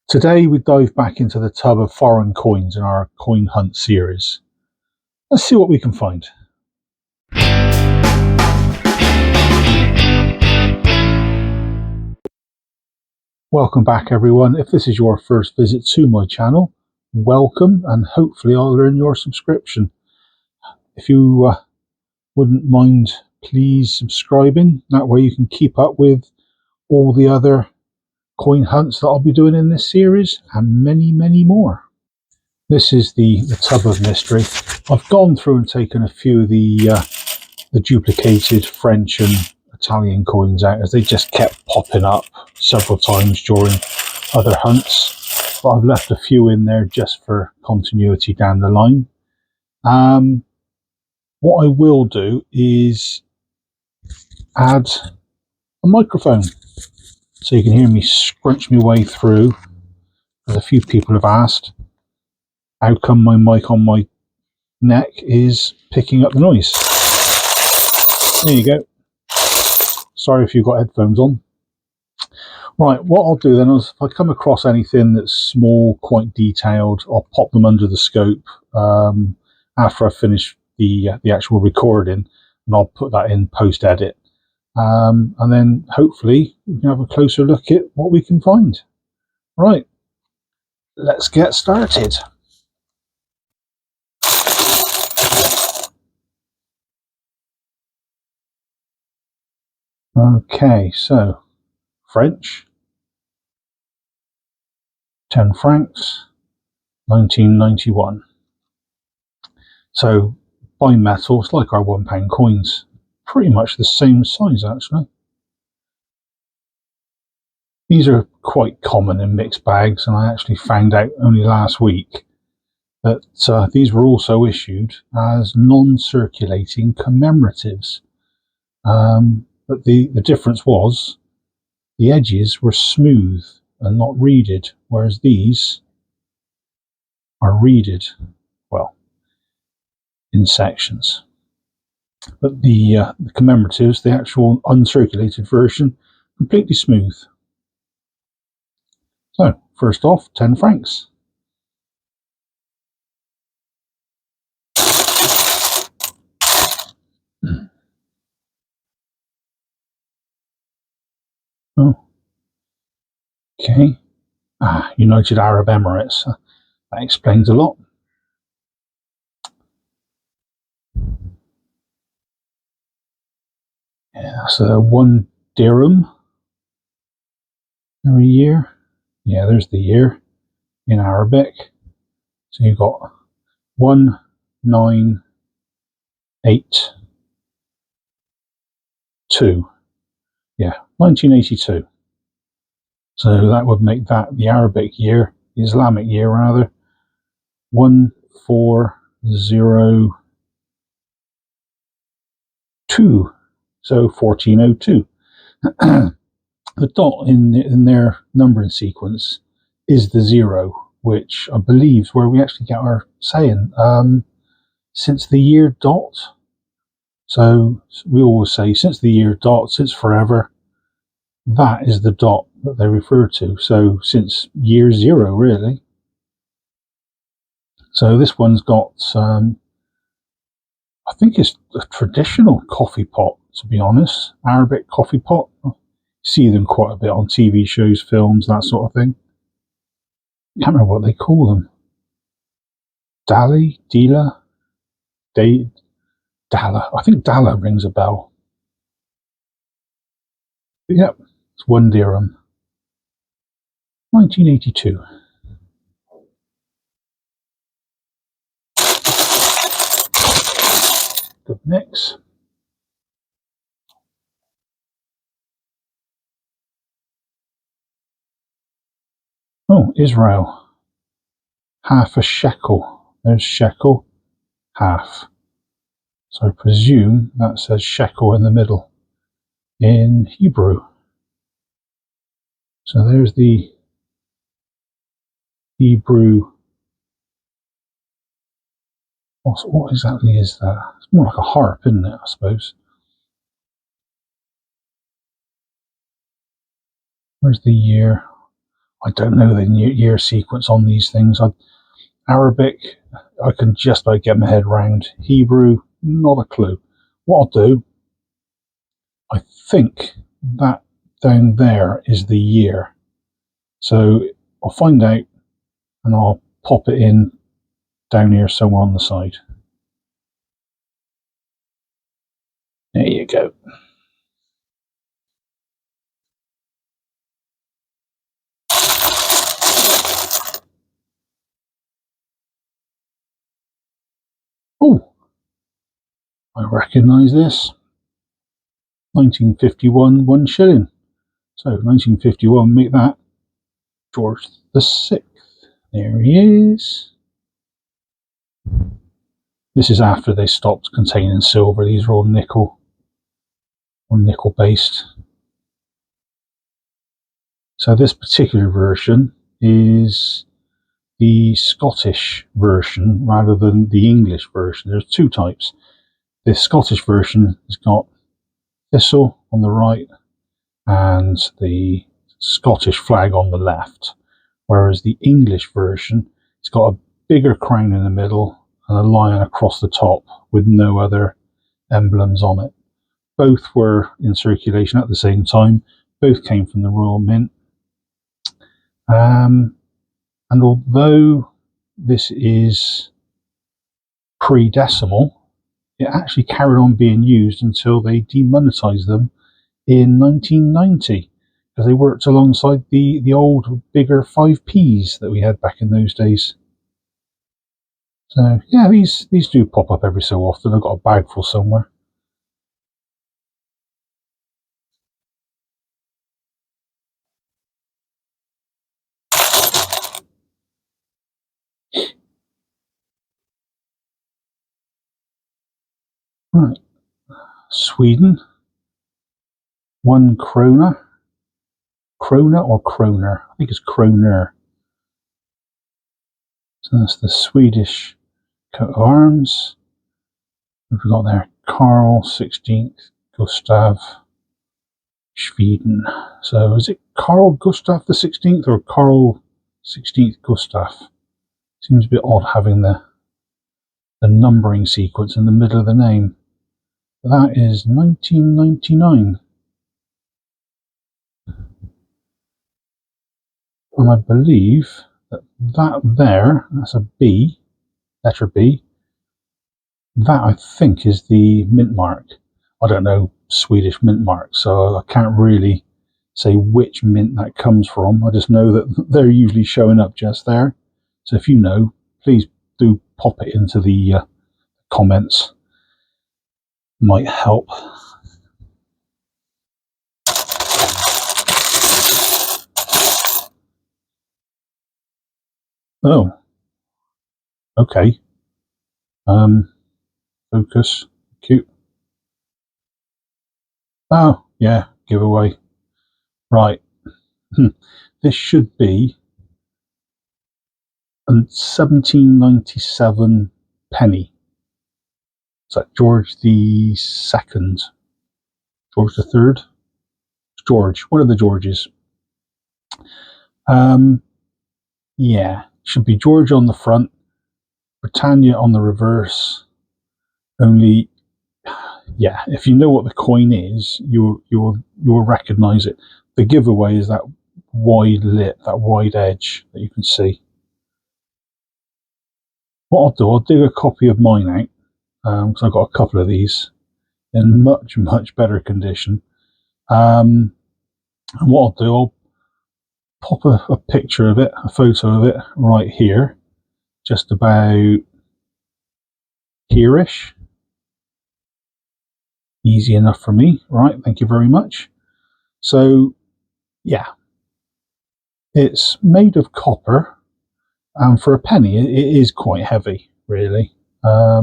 Today we dive back into the tub of foreign coins in our coin hunt series. Let's see what we can find. Welcome back everyone. If this is your first visit to my channel, welcome, and hopefully I'll earn your subscription. If you wouldn't mind please subscribing, that way you can keep up with all the other coin hunts that I'll be doing in this series and many more. This is the tub of mystery. I've gone through and taken a few of the duplicated French and Italian coins out, as they just kept popping up several times during other hunts, but I've left a few in there just for continuity down the line. What I will do is add a microphone so you can hear me scrunch my way through, as a few people have asked how come my mic on my neck is picking up the noise. There you go. Sorry if you've got headphones on. Right, what I'll do then is, if I come across anything that's small, quite detailed, I'll pop them under the scope after I finish the actual recording, and I'll put that in post-edit. And then hopefully we can have a closer look at what we can find. Right, let's get started. Okay, so French, 10 francs, 1991. So bimetal, it's like our £1 coins, pretty much the same size actually. These are quite common in mixed bags, and I actually found out only last week that these were also issued as non-circulating commemoratives. But the difference was the edges were smooth and not reeded, whereas these are reeded, well, in sections. But the commemoratives, the actual uncirculated version, completely smooth. So, first off, 10 francs. Oh, okay. United Arab Emirates. That explains a lot. Yeah, that's 1 dirham every year. Yeah, there's the year in Arabic. So you've got 1982. Yeah, 1982. So that would make that the Arabic year, the Islamic year rather, 1402. So 1402. The dot in their numbering sequence is the 0, which I believe is where we actually get our saying, since the year dot. So we always say since the year dot, since forever. That is the dot that they refer to. So since year 0, really. So this one's got, I think it's a traditional coffee pot, to be honest. Arabic coffee pot. See them quite a bit on TV shows, films, that sort of thing. I can't remember what they call them. Dali? Dila? Dala. I think Dala rings a bell. But yep, it's 1 dirham. 1982. Good mix. Oh, Israel. Half a shekel. There's shekel, half. So I presume that says shekel in the middle in Hebrew. So there's the Hebrew. What exactly is that? It's more like a harp, isn't it, I suppose? Where's the year? I don't know the year sequence on these things. Arabic, I can just about get my head round. Hebrew, not a clue. What I'll do, I think that down there is the year. So I'll find out and I'll pop it in down here somewhere on the side. There you go. Oh, I recognise this. 1951, 1 shilling. So 1951, make that George the Sixth. There he is. This is after they stopped containing silver. These are all nickel or nickel based. So this particular version is the Scottish version rather than the English version. There's two types. The Scottish version has got thistle on the right and the Scottish flag on the left, whereas the English version has got a bigger crown in the middle and a lion across the top with no other emblems on it. Both were in circulation at the same time. Both came from the Royal Mint. And although this is pre-decimal, it actually carried on being used until they demonetized them in 1990, because they worked alongside the old bigger 5p's that we had back in those days. So yeah, these do pop up every so often. I've got a bag full somewhere. Right, Sweden, 1 krona. Krona or kroner? I think it's kroner. So that's the Swedish coat of arms. We've got there Carl 16th Gustav Sweden. So is it Carl Gustav the 16th or Carl 16th Gustav? Seems a bit odd having the numbering sequence in the middle of the name. That is 1999. And I believe that there, that's a B, letter B, that I think is the mint mark. I don't know Swedish mint mark, so I can't really say which mint that comes from. I just know that they're usually showing up just there. So if you know, please do pop it into the comments. Might help. Oh, okay. Focus. Cute. Oh, yeah, giveaway. Right. This should be a 1797 penny. Is that George the Second? George the Third? George. One of the Georges. Yeah. Should be George on the front, Britannia on the reverse. Only, yeah, if you know what the coin is, you'll recognise it. The giveaway is that wide lip, that wide edge that you can see. What I'll do, I'll dig a copy of mine out, because I've got a couple of these in much, much better condition. And what I'll do, I'll pop a picture of it, a photo of it right here, just about here-ish. Easy enough for me, right? Thank you very much. So, yeah, it's made of copper, and for a penny, it is quite heavy, really. I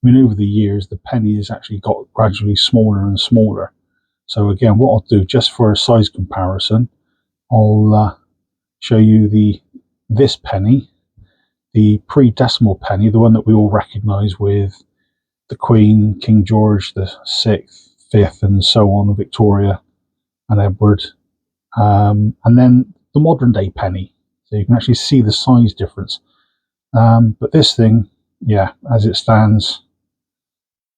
mean, over the years, the penny has actually got gradually smaller and smaller. So again, what I'll do, just for a size comparison, I'll show you this penny, the pre-decimal penny, the one that we all recognise with the Queen, King George the Sixth, Fifth, and so on, Victoria and Edward. And then the modern day penny, so you can actually see the size difference. But this thing, yeah, as it stands,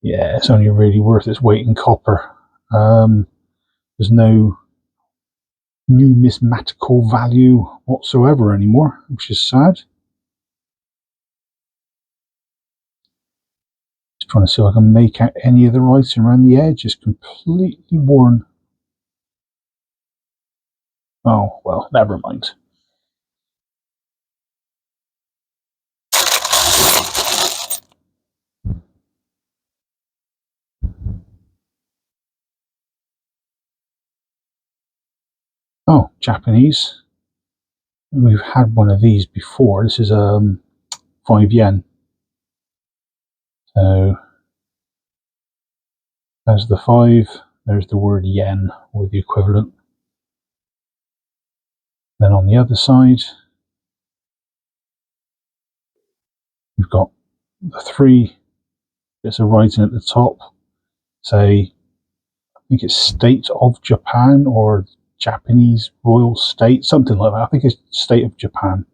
yeah, it's only really worth its weight in copper. There's no numismatical value whatsoever anymore, which is sad. Just trying to see if I can make out any of the writing around the edge. It's completely worn. Oh, well, never mind. Oh, Japanese. We've had one of these before. This is 5 yen. So there's the 5, there's the word yen, or the equivalent. Then on the other side, we've got the 3 bits of writing at the top. Say, I think it's State of Japan, or Japanese Royal State, something like that. I think it's State of Japan.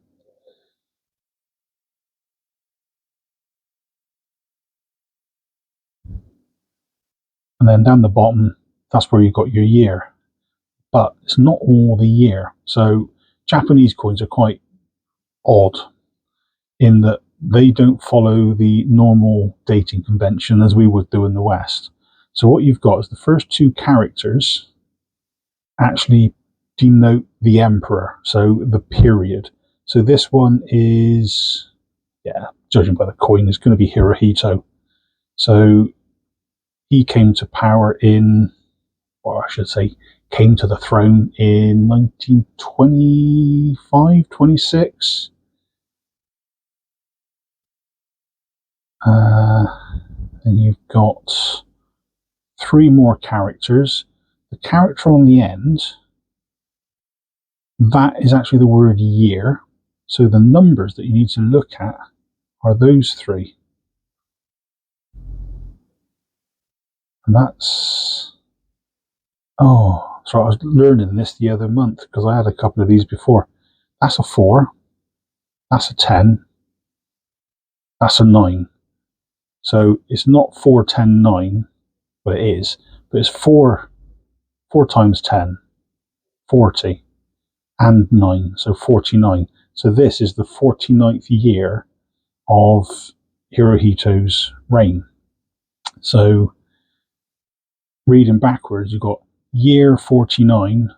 And then down the bottom, that's where you've got your year. But it's not all the year. So Japanese coins are quite odd in that they don't follow the normal dating convention as we would do in the West. So what you've got is the first 2 characters actually denote the emperor, so the period. So this one is, yeah, judging by the coin, is going to be Hirohito. So he came to power in, or I should say, came to the throne in 1925, 26. And you've got 3 more characters. The character on the end, that is actually the word year. So the numbers that you need to look at are those 3. And that's... Oh, so I was learning this the other month because I had a couple of these before. That's a 4. That's a 10. That's a 9. So it's not 4, 10, 9. Well, it is. But it's 4 times 10. 40. And 9. So 49. So this is the 49th year of Hirohito's reign. So reading backwards, you've got year 49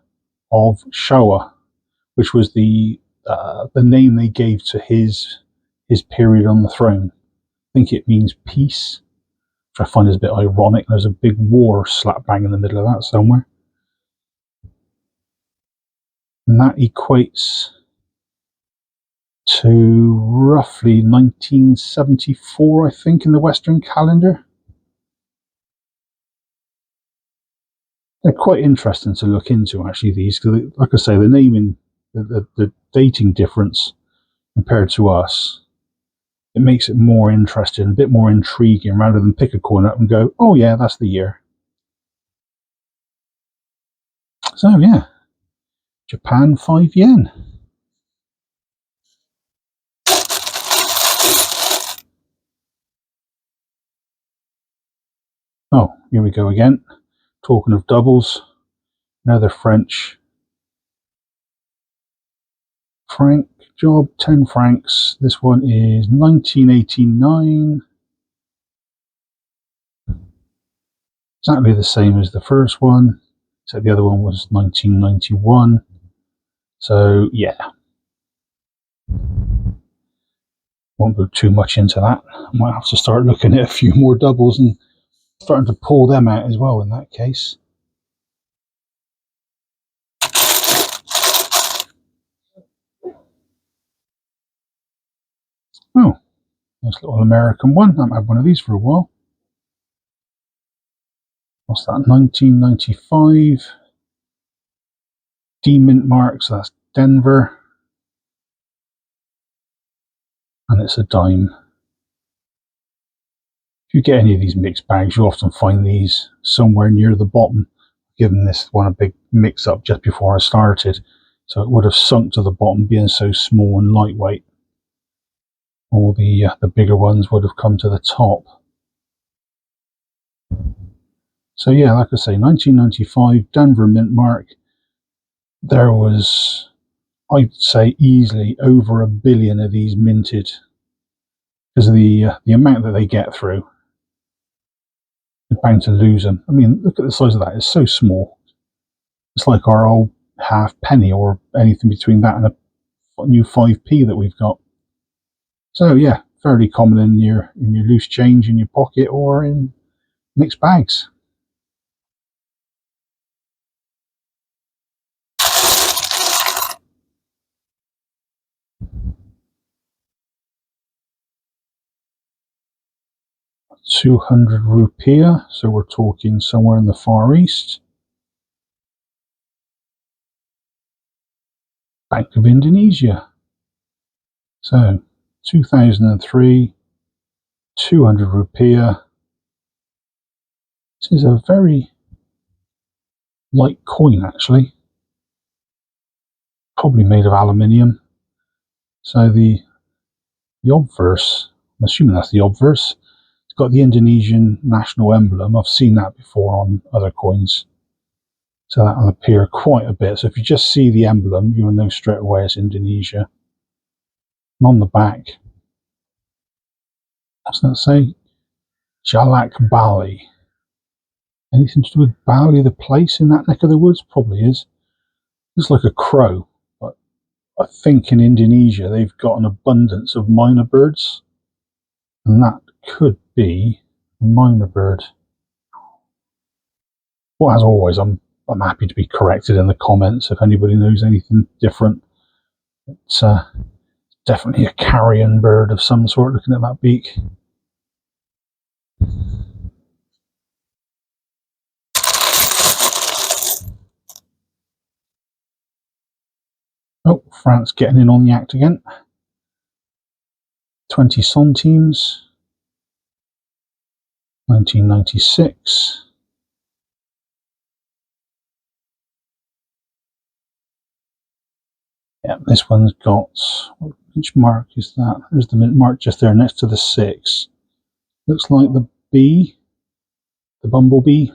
of Showa, which was the name they gave to his period on the throne. I think it means peace, which I find is a bit ironic. There's a big war slap bang in the middle of that somewhere. And that equates to roughly 1974, I think, in the Western calendar. They're quite interesting to look into, actually, these, because, like I say, the naming, the dating difference compared to us, it makes it more interesting, a bit more intriguing, rather than pick a coin up and go, oh yeah, that's the year. So yeah, Japan 5 yen. Oh, here we go again. Talking of doubles, another French franc job, 10 francs. This one is 1989. Exactly the same as the first one, except the other one was 1991. So yeah, won't go too much into that. I might have to start looking at a few more doubles and starting to pull them out as well in that case. Oh, nice little American one. I haven't had one of these for a while. What's that? 1995. D-Mint mark, so that's Denver. And it's a dime. If you get any of these mixed bags, you often find these somewhere near the bottom. Given this one a big mix up just before I started. So it would have sunk to the bottom, being so small and lightweight. All the bigger ones would have come to the top. So yeah, like I say, 1995, Denver Mint Mark. There was, I'd say, easily over 1 billion of these minted, because of the amount that they get through. You're bound to lose them. I mean, look at the size of that. It's so small. It's like our old half penny, or anything between that and a new 5p that we've got. So yeah, fairly common in your loose change in your pocket or in mixed bags. ₹200, so we're talking somewhere in the Far East. Bank of Indonesia. So 2003, ₹200. This is a very light coin, actually. Probably made of aluminium. So the obverse, I'm assuming that's the obverse. It's got the Indonesian national emblem. I've seen that before on other coins. So that will appear quite a bit. So if you just see the emblem, you will know straight away it's Indonesia. And on the back, what's that say? Jalak Bali. Anything to do with Bali, the place in that neck of the woods? Probably is. Looks like a crow. But I think in Indonesia they've got an abundance of minor birds. And that could be a minor bird. Well, as always, I'm happy to be corrected in the comments if anybody knows anything different. It's definitely a carrion bird of some sort, looking at that beak. Oh, France getting in on the act again. 20 centimes. 1996. Yeah, this one's got, which mark is that? There's the mint mark just there next to the 6. Looks like the bee, the bumblebee.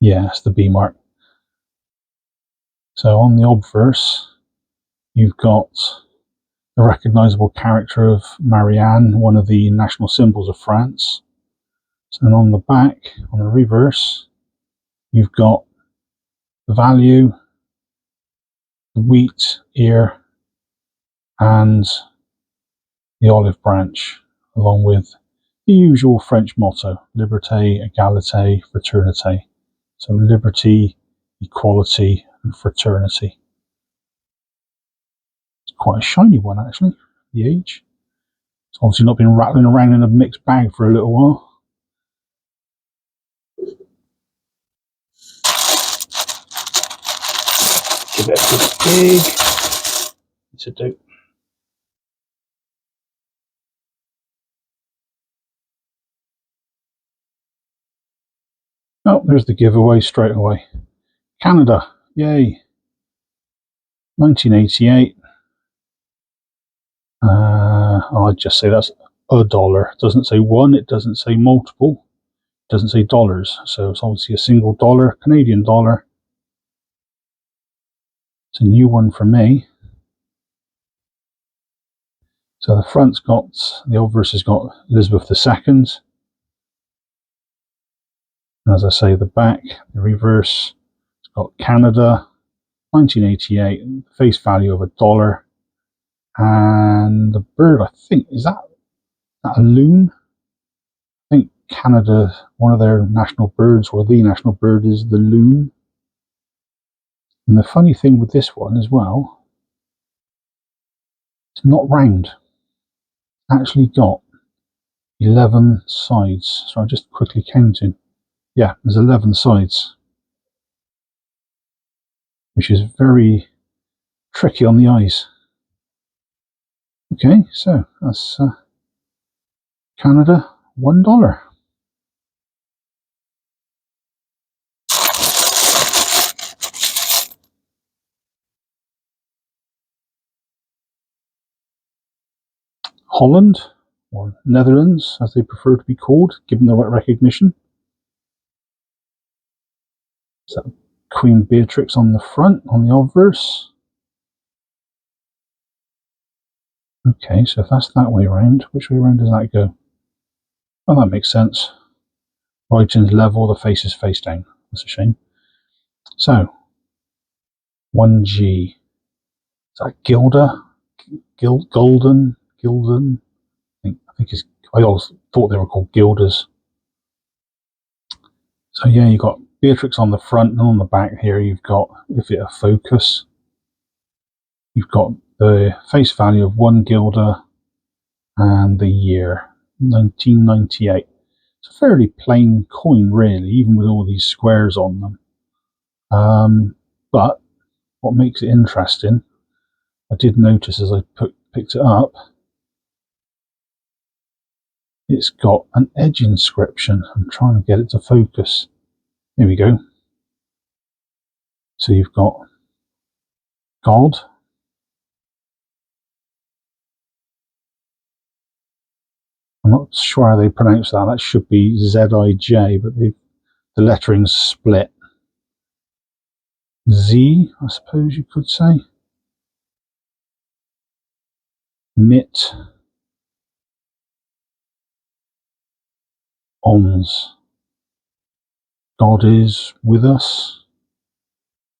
Yeah, it's the bee mark. So on the obverse, you've got the recognisable character of Marianne, one of the national symbols of France. So then on the back, on the reverse, you've got the value, the wheat ear, and the olive branch, along with the usual French motto, liberté, égalité, fraternité. So liberty, equality, and fraternity. It's quite a shiny one, actually, the age. It's obviously not been rattling around in a mixed bag for a little while. Give it a good dig. To do. Oh, there's the giveaway straight away. Canada, yay. 1988. I'd just say that's $1. It doesn't say one, it doesn't say multiple, it doesn't say dollars. So it's obviously a single dollar, Canadian dollar. It's a new one for me. So the front's got, the obverse has got Elizabeth II. And as I say, the back, the reverse, it's got Canada, 1988, face value of $1. And the bird, I think, is that a loon? I think Canada, one of their national birds, or the national bird, is the loon. And the funny thing with this one as well, it's not round. It's actually got 11 sides. So I'm just quickly counting. Yeah, there's 11 sides, which is very tricky on the eyes. Okay, so that's Canada, $1. Holland, or Netherlands as they prefer to be called, given the right recognition. So Queen Beatrix on the front, on the obverse. Okay, so if that's that way around, which way around does that go? Well, that makes sense. Writing's level, the face is face down. That's a shame. So, 1G. Is that Gilda? Golden? Gilden? I always thought they were called Gildas. So yeah, you've got Beatrix on the front, and on the back here you've got, if it a focus, you've got the face value of 1 Gilda and the year, 1998. It's a fairly plain coin, really, even with all these squares on them. But what makes it interesting, I did notice as I picked it up, it's got an edge inscription. I'm trying to get it to focus. Here we go. So you've got God. I'm not sure how they pronounce that. That should be Z-I-J, but the lettering's split. Z, I suppose you could say. Mit. Ons. God is with us.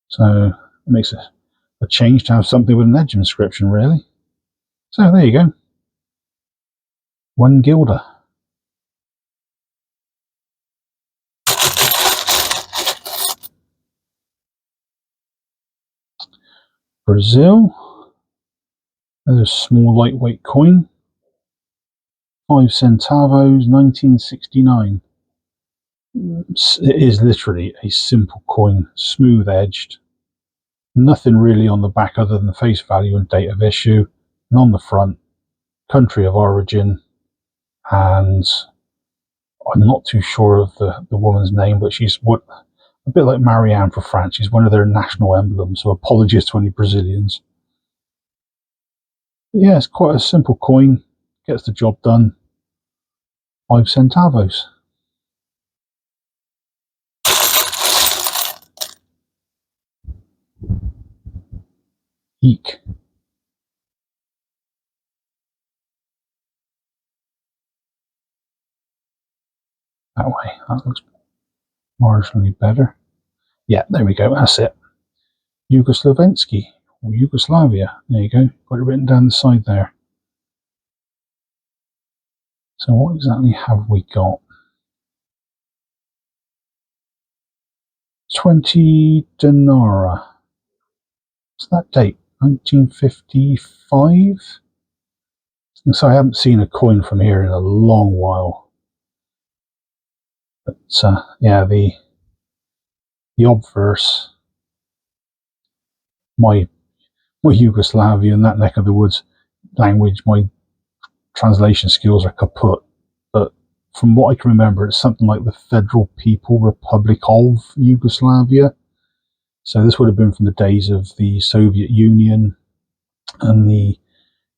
So it makes a change to have something with an edge inscription, really. So there you go. 1 Gilda. Brazil. There's a small lightweight coin. 5 centavos, 1969. It is literally a simple coin, smooth edged. Nothing really on the back other than the face value and date of issue. And on the front, country of origin. And I'm not too sure of the woman's name, but she's a bit like Marianne for France. She's one of their national emblems, so apologies to any Brazilians. But yeah, it's quite a simple coin. Gets the job done. 5 centavos. Eek. That way. That looks marginally better. Yeah, there we go. That's it. Yugoslavensky, or Yugoslavia. There you go. Got it written down the side there. So what exactly have we got? 20 dinara. What's that date? 1955? So I haven't seen a coin from here in a long while. But yeah, the obverse, my Yugoslavia and that neck of the woods language, my translation skills are kaput. But from what I can remember, it's something like the Federal People Republic of Yugoslavia. So this would have been from the days of the Soviet Union and the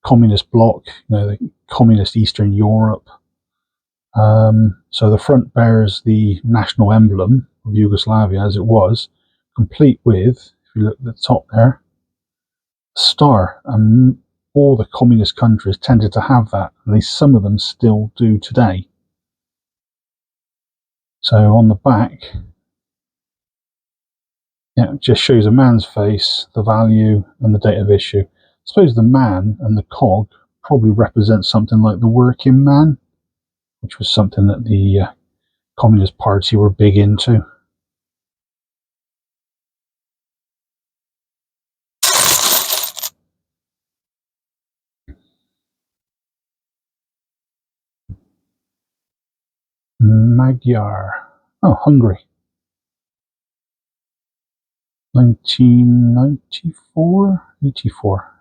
communist bloc, the communist Eastern Europe. So the front bears the national emblem of Yugoslavia as it was, complete with, if you look at the top there, a star. And all the communist countries tended to have that, at least some of them still do today. So on the back, yeah, it just shows a man's face, the value, and the date of issue. I suppose the man and the cog probably represent something like the working man, which was something that the Communist Party were big into. Magyar. Oh, Hungary. 1994? 84?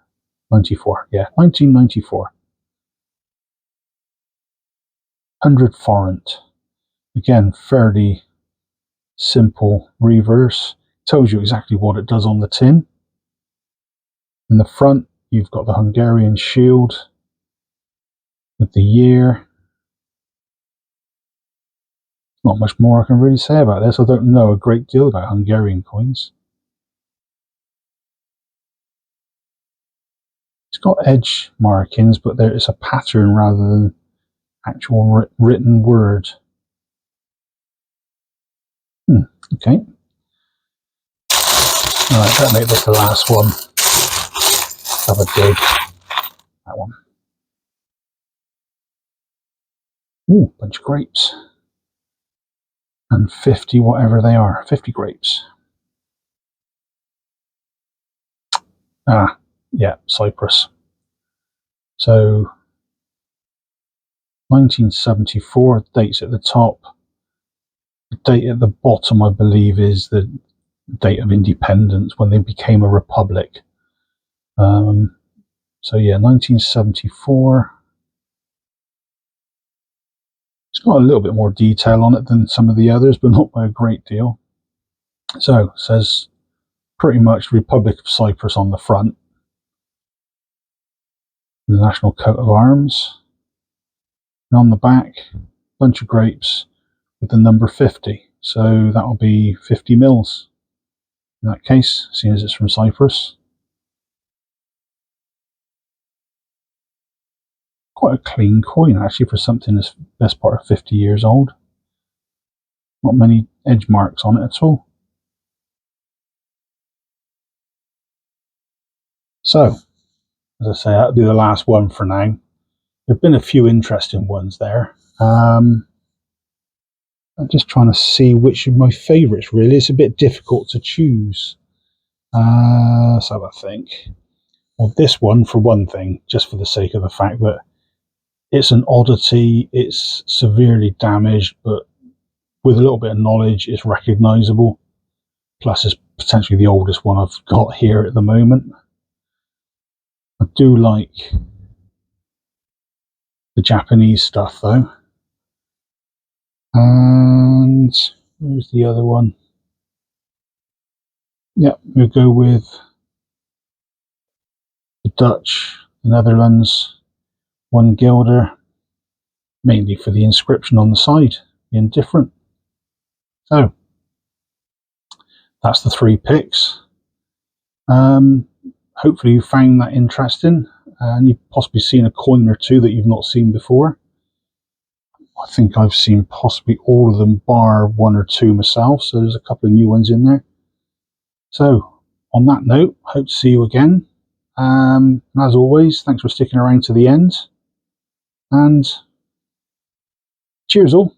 94, yeah, 1994. 100 forint. Again, fairly simple reverse. Tells you exactly what it does on the tin. In the front, you've got the Hungarian shield. with the year. Not much more I can really say about this. I don't know a great deal about Hungarian coins. It's got edge markings, but there is a pattern rather than actual written word. Okay. Alright, let's make this the last one. Have a dig. That one. Ooh, bunch of grapes. And 50 whatever they are. 50 grapes. Ah, yeah, Cyprus. So 1974 dates at the top. The date at the bottom, I believe, is the date of independence when they became a republic. So yeah, 1974. It's got a little bit more detail on it than some of the others, but not by a great deal. So it says pretty much Republic of Cyprus on the front. The national coat of arms. And on the back, a bunch of grapes with the number 50. So that'll be 50 mils in that case, seeing as it's from Cyprus. Quite a clean coin actually for something that's best part of 50 years old. Not many edge marks on it at all. So, as I say, that'll be the last one for now. There have been a few interesting ones there. I'm just trying to see which of my favourites really. It's a bit difficult to choose. Let's have a think. Well, this one, for one thing, just for the sake of the fact that it's an oddity, it's severely damaged, but with a little bit of knowledge, it's recognisable. Plus, it's potentially the oldest one I've got here at the moment. I do like the Japanese stuff, though. And where's the other one? Yep, we'll go with the Dutch, the Netherlands, one guilder, mainly for the inscription on the side being different. So that's the 3 picks. Hopefully you found that interesting, and you've possibly seen a coin or two that you've not seen before. I think I've seen possibly all of them bar 1 or 2 myself, so there's a couple of new ones in there. So on that note, hope to see you again. As always, thanks for sticking around to the end, and cheers all.